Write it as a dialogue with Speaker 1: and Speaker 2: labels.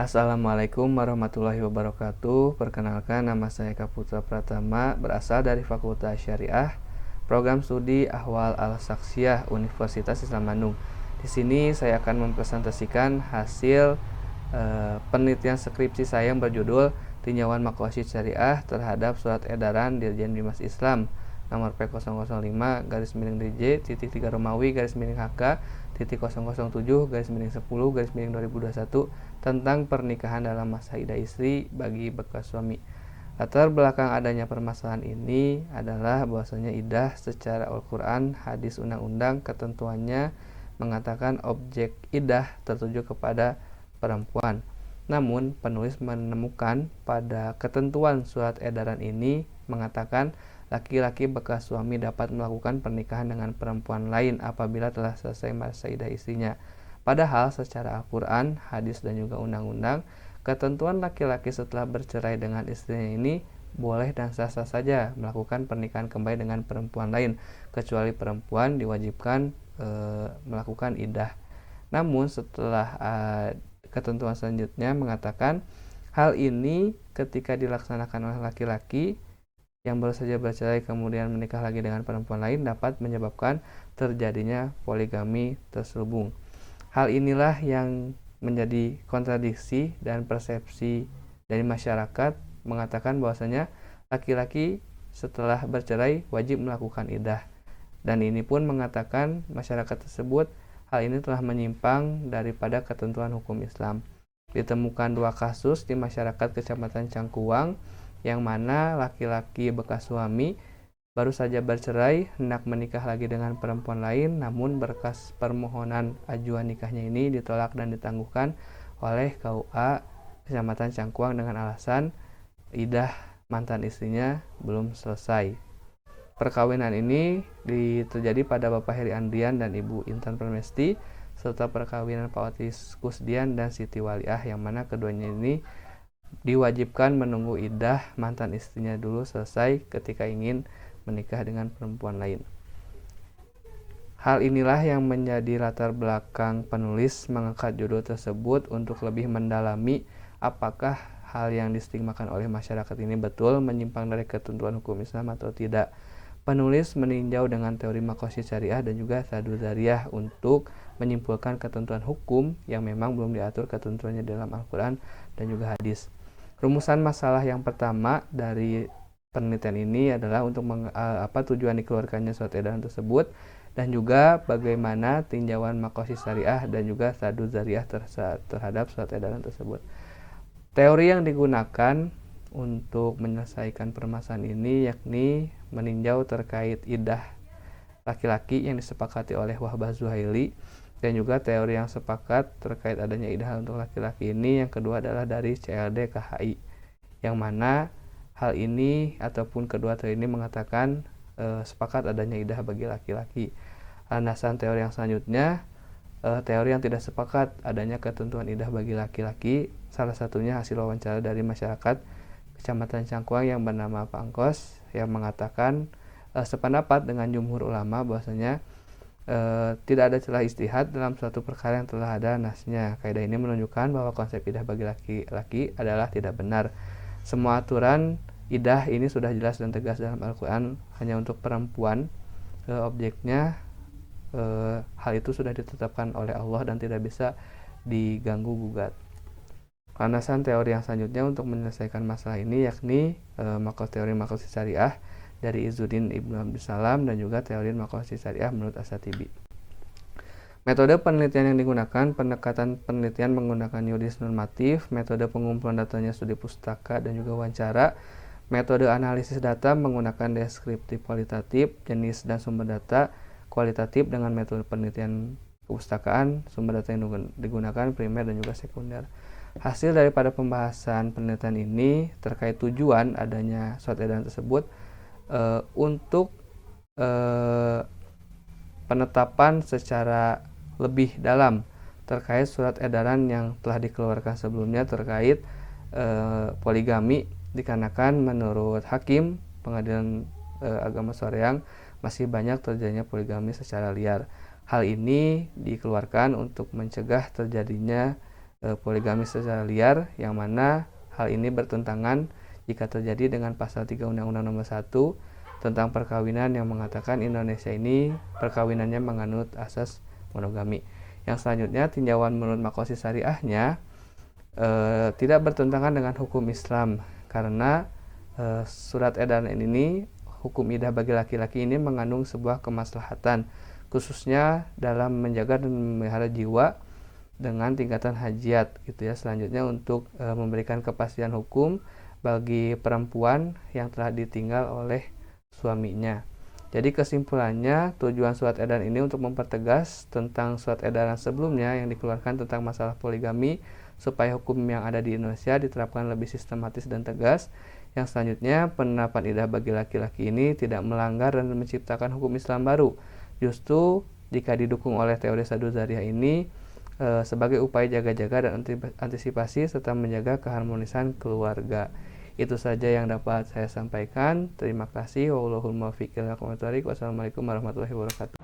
Speaker 1: Assalamualaikum warahmatullahi wabarakatuh. Perkenalkan, nama saya Kaputra Pratama, berasal dari Fakultas Syariah, Program Studi Ahwal Al-Saksiyah, Universitas Islam Bandung. Di sini saya akan mempresentasikan hasil penelitian skripsi saya yang berjudul Tinjauan Maqasid Syariah terhadap Surat Edaran Dirjen Bimas Islam nomor P005-DJ titik 3 Romawi HK titik 007 10 2021 tentang pernikahan dalam masa idah istri bagi bekas suami. Latar belakang adanya permasalahan ini adalah bahwasanya idah secara Al-Quran, hadis, undang-undang ketentuannya mengatakan objek idah tertuju kepada perempuan. Namun penulis menemukan pada ketentuan surat edaran ini mengatakan laki-laki bekas suami dapat melakukan pernikahan dengan perempuan lain apabila telah selesai masa idah istrinya. Padahal secara Al-Quran, hadis, dan juga undang-undang, ketentuan laki-laki setelah bercerai dengan istrinya ini boleh dan sah-sah saja melakukan pernikahan kembali dengan perempuan lain, kecuali perempuan diwajibkan melakukan idah. Namun setelah ketentuan selanjutnya mengatakan hal ini ketika dilaksanakan oleh laki-laki yang baru saja bercerai kemudian menikah lagi dengan perempuan lain dapat menyebabkan terjadinya poligami terselubung. Hal inilah yang menjadi kontradiksi dan persepsi dari masyarakat mengatakan bahwasanya laki-laki setelah bercerai wajib melakukan idah. Dan ini pun mengatakan masyarakat tersebut hal ini telah menyimpang daripada ketentuan hukum Islam. Ditemukan dua kasus di masyarakat Kecamatan Cangkuang yang mana laki-laki bekas suami baru saja bercerai hendak menikah lagi dengan perempuan lain, namun berkas permohonan ajuan nikahnya ini ditolak dan ditangguhkan oleh KUA Kecamatan Cangkuang dengan alasan idah mantan istrinya belum selesai. Perkawinan ini terjadi pada Bapak Heri Andrian dan Ibu Intan Permesti, serta perkawinan Pak Otis Kusdian dan Siti Waliah, yang mana keduanya ini diwajibkan menunggu idah mantan istrinya dulu selesai ketika ingin menikah dengan perempuan lain. Hal inilah yang menjadi latar belakang penulis mengangkat judul tersebut untuk lebih mendalami apakah hal yang distigmakan oleh masyarakat ini betul menyimpang dari ketentuan hukum Islam atau tidak. Penulis meninjau dengan teori maqasid syariah dan juga saddu dzariyah untuk menyimpulkan ketentuan hukum yang memang belum diatur ketentuannya dalam Al-Quran dan juga hadis. Rumusan masalah yang pertama dari penelitian ini adalah untuk tujuan dikeluarkannya surat edaran tersebut dan juga bagaimana tinjauan maqasid syariah dan juga saddu dzariyah terhadap surat edaran tersebut. Teori yang digunakan untuk menyelesaikan permasalahan ini yakni meninjau terkait idah laki-laki yang disepakati oleh Wahbah Zuhaili, dan juga teori yang sepakat terkait adanya idah untuk laki-laki ini yang kedua adalah dari CLD KHI, yang mana hal ini ataupun kedua teori ini mengatakan sepakat adanya idah bagi laki-laki. Landasan teori yang selanjutnya, teori yang tidak sepakat adanya ketentuan idah bagi laki-laki, salah satunya hasil wawancara dari masyarakat Kecamatan Cangkuang yang bernama Pak Angkos, yang mengatakan sependapat dengan jumhur ulama bahwasanya tidak ada celah ijtihad dalam suatu perkara yang telah ada nasnya. Kaidah ini menunjukkan bahwa konsep idah bagi laki-laki adalah tidak benar. Semua aturan idah ini sudah jelas dan tegas dalam Al-Quran, hanya untuk perempuan objeknya hal itu sudah ditetapkan oleh Allah dan tidak bisa diganggu gugat. Landasan teori yang selanjutnya untuk menyelesaikan masalah ini yakni teori maqasid syariah dari Izzuddin Ibnu Abdussalam dan juga teori maqasid syariah menurut As-Satibi. Metode penelitian yang digunakan, pendekatan penelitian menggunakan yuris normatif, metode pengumpulan datanya studi pustaka dan juga wawancara, metode analisis data menggunakan deskriptif kualitatif, jenis dan sumber data kualitatif dengan metode penelitian kepustakaan, sumber data yang digunakan primer dan juga sekunder. Hasil daripada pembahasan penelitian ini terkait tujuan adanya surat edaran tersebut untuk penetapan secara lebih dalam terkait surat edaran yang telah dikeluarkan sebelumnya terkait poligami, dikarenakan menurut hakim pengadilan agama Soreang masih banyak terjadinya poligami secara liar. Hal ini dikeluarkan untuk mencegah terjadinya poligami secara liar, yang mana hal ini bertentangan jika terjadi dengan pasal 3 Undang-Undang Nomor 1 tentang perkawinan yang mengatakan Indonesia ini perkawinannya menganut asas monogami. Yang selanjutnya, tinjauan menurut makosid syariahnya tidak bertentangan dengan hukum Islam, karena surat edaran ini, hukum idah bagi laki-laki ini mengandung sebuah kemaslahatan, khususnya dalam menjaga dan memelihara jiwa dengan tingkatan hajat gitu ya. Selanjutnya, untuk memberikan kepastian hukum bagi perempuan yang telah ditinggal oleh suaminya. Jadi kesimpulannya, tujuan surat edaran ini untuk mempertegas tentang surat edaran sebelumnya yang dikeluarkan tentang masalah poligami, supaya hukum yang ada di Indonesia diterapkan lebih sistematis dan tegas. Yang selanjutnya, penerapan idah bagi laki-laki ini tidak melanggar dan menciptakan hukum Islam baru. Justru jika didukung oleh teori Saddu Dzariyah ini sebagai upaya jaga-jaga dan antisipasi serta menjaga keharmonisan keluarga. Itu saja yang dapat saya sampaikan. Terima kasih. Wallahul muwaffiq ila aqwamit thoriq. Wassalamualaikum warahmatullahi wabarakatuh.